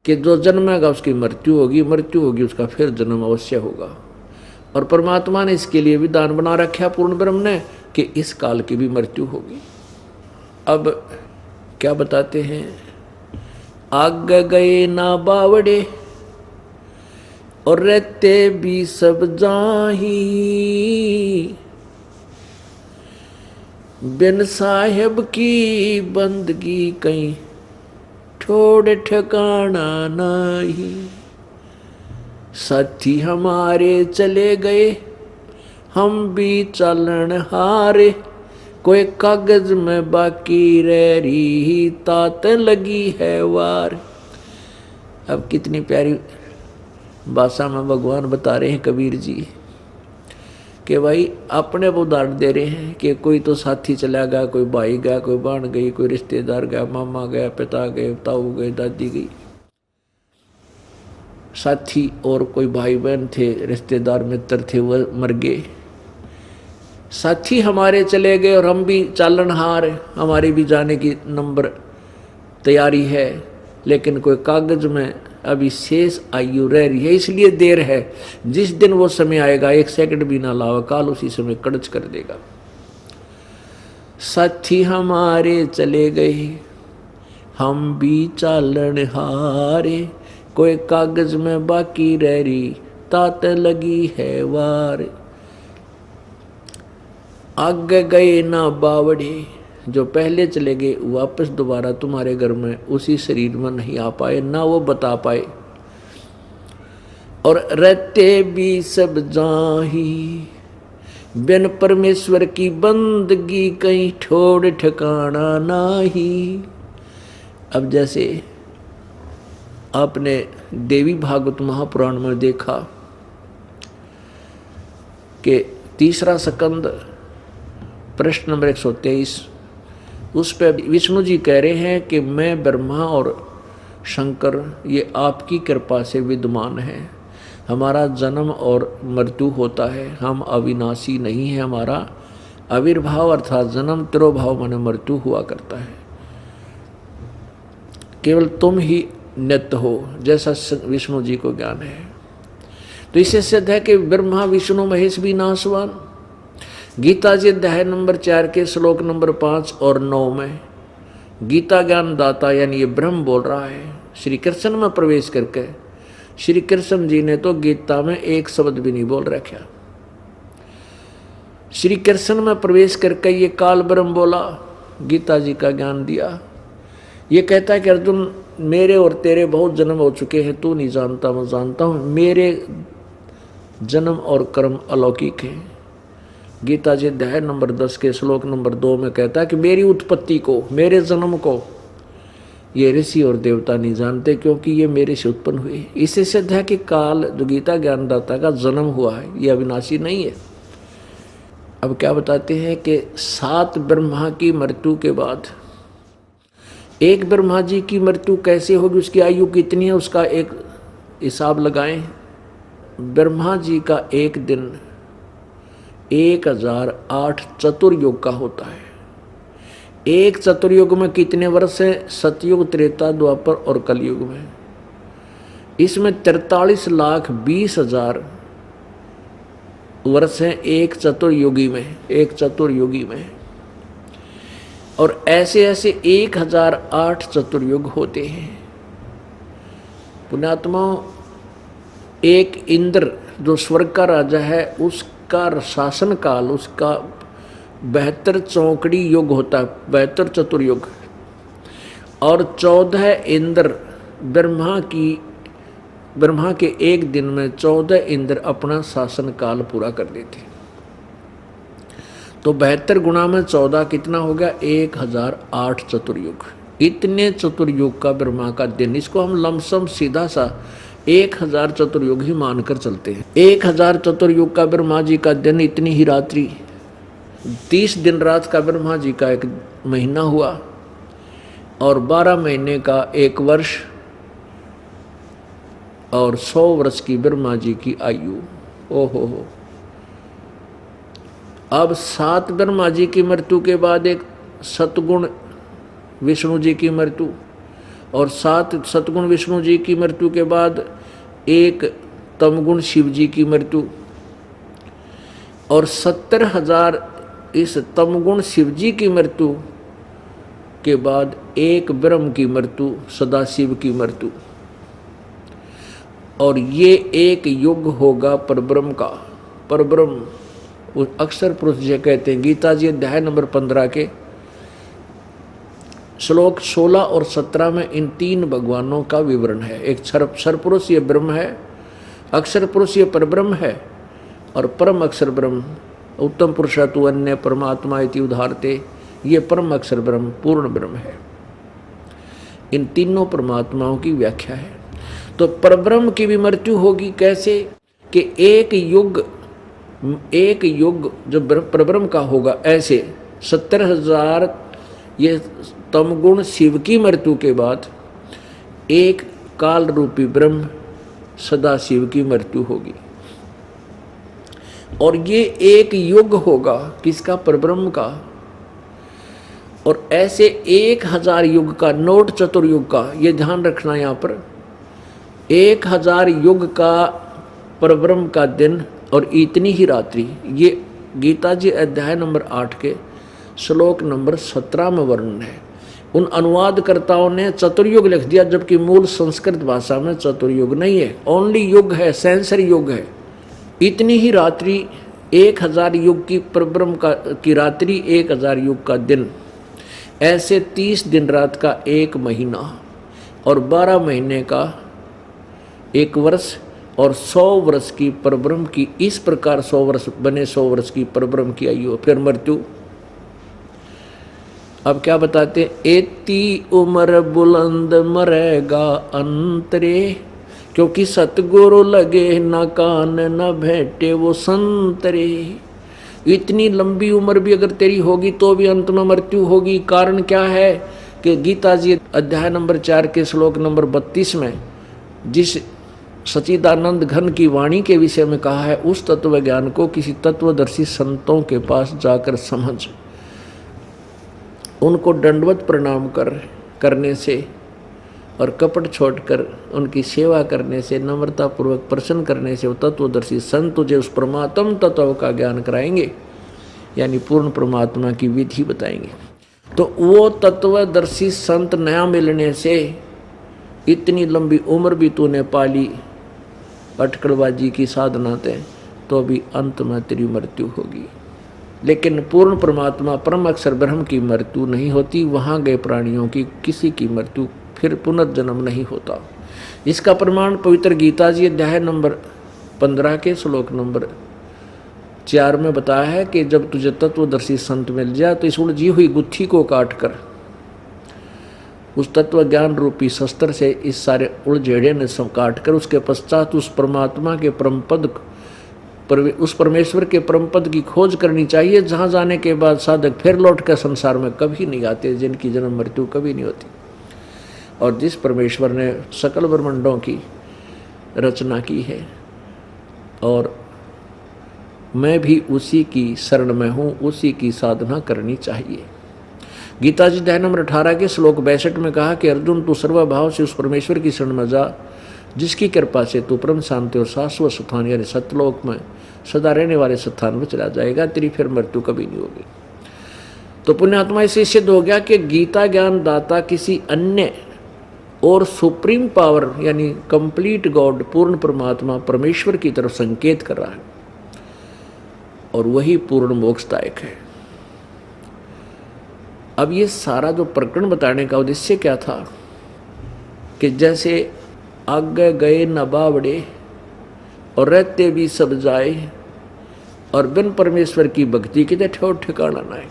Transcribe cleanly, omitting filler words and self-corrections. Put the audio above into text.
कि जो जन्मेगा उसकी मृत्यु होगी, मृत्यु होगी उसका फिर जन्म अवश्य होगा। और परमात्मा ने इसके लिए विधान बना रखा पूर्ण ब्रह्म ने कि इस काल की भी मृत्यु होगी। अब क्या बताते हैं, आग गए ना बावड़े और रहते भी सब जाही, बिन साहेब की बंदगी कहीं छोड़ ठिकाना नहीं। साथी हमारे चले गए हम भी चलन हारे, कोई कागज में बाकी रह रही तात लगी है वार। अब कितनी प्यारी भाषा में भगवान बता रहे हैं कबीर जी कि भाई अपने वो उदाहरण दे रहे हैं कि कोई तो साथी चला गया, कोई भाई गया, कोई बहन गई, कोई रिश्तेदार गया, मामा गया, पिता गए, ताऊ गए, दादी गई। साथी और कोई भाई बहन थे, रिश्तेदार मित्र थे, वह मर गए। साथी हमारे चले गए और हम भी चालनहार, हमारी भी जाने की नंबर तैयारी है, लेकिन कोई कागज में अभी शेष आयु रह रही है, इसलिए देर है। जिस दिन वो समय आएगा 1 सेकंड भी ना लावा, काल उसी समय कड़च कर देगा। साथी हमारे चले गए हम भी चालन हारे, कोई कागज में बाकी रह रही तात लगी है वार। आगे गए ना बावड़े, जो पहले चले गए वापस दोबारा तुम्हारे घर में उसी शरीर में नहीं आ पाए, ना वो बता पाए। और रहते भी सब जाही, बिन परमेश्वर की बंदगी कहीं छोड़ ठिकाना नाही। अब जैसे आपने देवी भागवत महापुराण में देखा कि 3रा स्कंद प्रश्न नंबर 123, उस पर विष्णु जी कह रहे हैं कि मैं ब्रह्मा और शंकर ये आपकी कृपा से विद्यमान है, हमारा जन्म और मृत्यु होता है, हम अविनाशी नहीं है, हमारा आविर्भाव अर्थात जन्म तिरोभाव माने मृत्यु हुआ करता है, केवल तुम ही नित्य हो, जैसा विष्णु जी को ज्ञान है। तो इससे सिद्ध है कि ब्रह्मा विष्णु महेश भी नाशवान। गीता जी अध्याय नंबर 4 के श्लोक नंबर 5 और 9 में गीता ज्ञान दाता यानी ये ब्रह्म बोल रहा है श्री कृष्ण में प्रवेश करके। श्री कृष्ण जी ने तो गीता में एक शब्द भी नहीं बोल रखा। श्री कृष्ण में प्रवेश करके ये काल ब्रह्म बोला, गीता जी का ज्ञान दिया। ये कहता है कि अर्जुन मेरे और तेरे बहुत जन्म हो चुके हैं, तू नहीं जानता मैं जानता हूँ, मेरे जन्म और कर्म अलौकिक हैं। गीता जी अध्याय नंबर 10 के श्लोक नंबर 2 में कहता है कि मेरी उत्पत्ति को, मेरे जन्म को ये ऋषि और देवता नहीं जानते, क्योंकि ये मेरे से उत्पन्न हुए। इससे सिद्ध है कि काल जो गीता ज्ञानदाता का जन्म हुआ है ये अविनाशी नहीं है। अब क्या बताते हैं कि 7 ब्रह्मा की मृत्यु के बाद एक ब्रह्मा जी की मृत्यु कैसे होगी, उसकी आयु कितनी है, उसका एक हिसाब लगाएं। ब्रह्मा जी का एक दिन 1008 चतुर्युग का होता है। एक चतुर्युग में कितने वर्ष है? सतयुग, त्रेता, द्वापर और कलयुग में। इसमें 43,20,000 वर्ष हैं एक चतुर्युगी में, एक चतुर्युगी में। और ऐसे ऐसे 1008 चतुर्युग होते हैं। पुण्यात्माओं, एक इंद्र जो स्वर्ग का राजा है उसका शासन काल, उसका 72 चौकड़ी युग होता है, 72 चतुर्युग। और 14 इंद्र ब्रह्मा के एक दिन में 14 इंद्र अपना शासन काल पूरा कर देते। तो 72 गुणा में 14 कितना हो गया? 1008 चतुर्युग। इतने चतुर्युग का ब्रह्मा का दिन, इसको हम लमसम सीधा सा 1000 चतुर्युग ही मानकर चलते हैं। 1000 चतुर्युग का ब्रह्मा जी का दिन, इतनी ही रात्रि, 30 दिन रात का ब्रह्मा जी का एक महीना हुआ, और 12 महीने का एक वर्ष, और 100 वर्ष की ब्रह्मा जी की आयु। ओहो हो। अब 7 ब्रह्मा जी की मृत्यु के बाद एक सतगुण विष्णु जी की मृत्यु, और 7 सतगुण विष्णु जी की मृत्यु के बाद 1 तमगुण शिव जी की मृत्यु, और 70,000 इस तमगुण शिव जी की मृत्यु के बाद 1 ब्रह्म की मृत्यु, सदाशिव की मृत्यु। और ये एक युग होगा परब्रह्म का। परब्रह्म अक्षर पुरुष जी कहते हैं। गीता जी अध्याय नंबर 15 के श्लोक 16 और 17 में इन 3 भगवानों का विवरण है। एक सरपुरुष ये ब्रह्म है, अक्षर पुरुष ये परब्रह्म है, और परम अक्षर ब्रह्म उत्तम पुरुषा तु अन्य परमात्मा इति उदाहरते, ये परम अक्षर ब्रह्म पूर्ण ब्रह्म है। इन तीनों परमात्माओं की व्याख्या है। तो परब्रह्म की भी मृत्यु होगी। कैसे कि एक युग जो परब्रह्म का होगा, ऐसे 70,000 ये तमगुण शिव की मृत्यु के बाद 1 काल रूपी ब्रह्म सदा शिव की मृत्यु होगी। और ये एक युग होगा किसका? परब्रह्म का। और ऐसे 1000 युग का, नोट चतुर्युग का, ये ध्यान रखना यहाँ पर, 1000 युग का परब्रह्म का दिन और इतनी ही रात्रि। ये गीता जी अध्याय नंबर 8 के श्लोक नंबर 17 में वर्णन है। उन अनुवादकर्ताओं ने चतुर्युग लिख दिया, जबकि मूल संस्कृत भाषा में चतुर्युग नहीं है, ओनली युग है, सेंसर युग है। इतनी ही रात्रि 1000 युग की परब्रह्म की रात्रि, 1000 युग का दिन, ऐसे 30 दिन रात का 1 महीना, और 12 महीने का 1 वर्ष, और 100 वर्ष की परब्रह्म की, इस प्रकार 100 वर्ष बने, 100 वर्ष की परब्रह्म की आयु, फिर मृत्यु। अब क्या बताते? एती उम्र बुलंद मरेगा अंतरे, क्योंकि सतगुरु लगे न कान न भेंटे वो संतरे। इतनी लंबी उम्र भी अगर तेरी होगी तो भी अंत में मृत्यु होगी। कारण क्या है कि गीता जी अध्याय नंबर 4 के श्लोक नंबर 32 में जिस सच्चिदानंद घन की वाणी के विषय में कहा है, उस तत्व ज्ञान को किसी तत्वदर्शी संतों के पास जाकर समझ, उनको दंडवत प्रणाम करने से और कपट छोड़कर उनकी सेवा करने से, नम्रता पूर्वक प्रसन्न करने से वो तत्वदर्शी संत तुझे उस परमात्म तत्व का ज्ञान कराएंगे, यानी पूर्ण परमात्मा की विधि बताएंगे। तो वो तत्वदर्शी संत नया मिलने से इतनी लंबी उम्र भी तूने पाली अटकड़बाजी की साधना ते, तो भी अंत में तेरी मृत्यु होगी। लेकिन पूर्ण परमात्मा परम अक्षर ब्रह्म की मृत्यु नहीं होती। वहाँ गए प्राणियों की किसी की मृत्यु फिर पुनर्जन्म नहीं होता। इसका प्रमाण पवित्र गीता जी अध्याय नंबर 15 के श्लोक नंबर 4 में बताया है कि जब तुझे तत्वदर्शी संत मिल जाए तो इस उलझी हुई गुत्थी को काट कर उस तत्व ज्ञान रूपी शस्त्र से इस सारे उलझेड़े ने सब काट कर उसके पश्चात उस परमात्मा के परम पद, उस परमेश्वर के परम पद की खोज करनी चाहिए, जहाँ जाने के बाद साधक फिर लौट कर संसार में कभी नहीं आते, जिनकी जन्म मृत्यु कभी नहीं होती। और जिस परमेश्वर ने सकल ब्रह्मांडों की रचना की है, और मैं भी उसी की शरण में हूँ, उसी की साधना करनी चाहिए। गीता जी अध्याय नंबर 18 के श्लोक 62 में कहा कि अर्जुन तू सर्वभाव से उस परमेश्वर की शरण में जा, जिसकी कृपा से तू परम शांति और शाश्वत स्थान यानी सतलोक में सदा रहने वाले स्थान में चला जाएगा, तेरी फिर मृत्यु कभी नहीं होगी। तो पुण्यात्मा इसे सिद्ध हो गया कि गीता ज्ञान दाता किसी अन्य और सुप्रीम पावर यानी कंप्लीट गॉड पूर्ण परमात्मा परमेश्वर की तरफ संकेत कर रहा है, और वही पूर्ण मोक्षदायक है। अब ये सारा जो प्रकरण बताने का उद्देश्य क्या था कि जैसे आगे गए न बावड़े और रहते भी सब जाए, और बिन परमेश्वर की भक्ति के ठिकाना ना है।